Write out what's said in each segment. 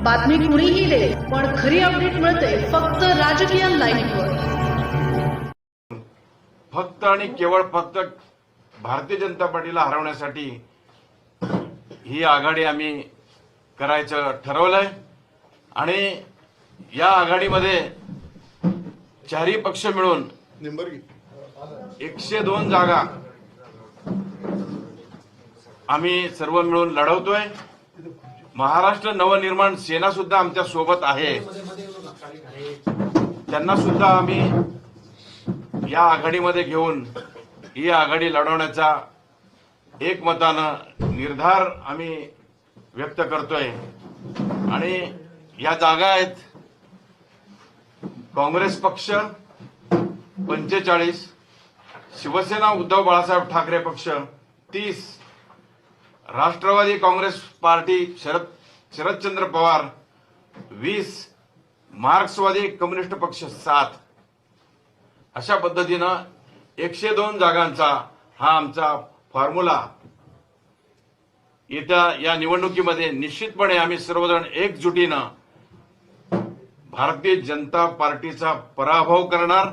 बातमी कुणीही दे, पण खरी अपडेट मिळते फक्त राजकीय लाईव्हवर. फक्त आणि केवळ फक्त भारतीय जनता पार्टीला हरवण्यासाठी ही आघाडी आम्ही करायचं ठरवलंय. आणि या आघाडीमध्ये चारही पक्ष मिळून 102 जागा आम्ही सर्व मिळून लढवतोय. महाराष्ट्र नवनिर्माण सेना सुद्धा आमच्या सोबत आहे. त्यांना सुद्धा आम्ही या आघाडीमध्ये घेऊन ही आघाडी लढवण्याचा एकमतानं निर्धार आम्ही व्यक्त करतोय. आणि या जागा आहेत: काँग्रेस पक्ष 45, शिवसेना उद्धव बाळासाहेब ठाकरे पक्ष 30, राष्ट्रवादी काँग्रेस पार्टी शरदचंद्र पवार 20, मार्क्सवादी कम्युनिस्ट पक्ष 7. अशा पद्धतीनं 102 जागांचा हा आमचा फॉर्म्युला येत्या या निवडणुकीमध्ये निश्चितपणे आम्ही सर्वजण एकजुटीनं भारतीय जनता पार्टीचा पराभव करणार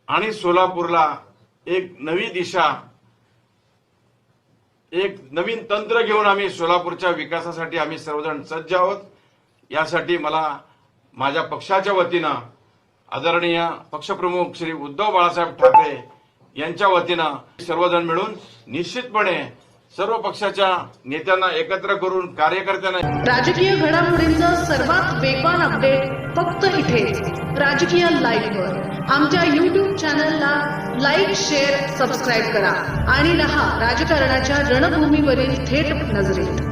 आणि सोलापूरला एक नवी दिशा, एक नवीन तंत्र घेऊन आम्ही सोलापूरच्या विकासासाठी आम्ही सर्वजण सज्ज आहोत. यासाठी मला माझ्या पक्षाच्या वतीनं आदरणीय पक्षप्रमुख श्री उद्धव बाळासाहेब ठाकरे यांच्या वतीनं सर्वजण मिळून निश्चितपणे सर्व पक्षाच्या नेत्यांना एकत्र करून कार्यकर्त्यांना राजकीय घडामोडींचं सर्वात वेगवान अपडेट फक्त इथेच राजकीय लाईव्हवर. आमच्या YouTube चॅनलला लाईक, शेअर, सबस्क्राईब करा आणि रहा राजकारणाच्या रणभूमीवरील थेट नजरेत.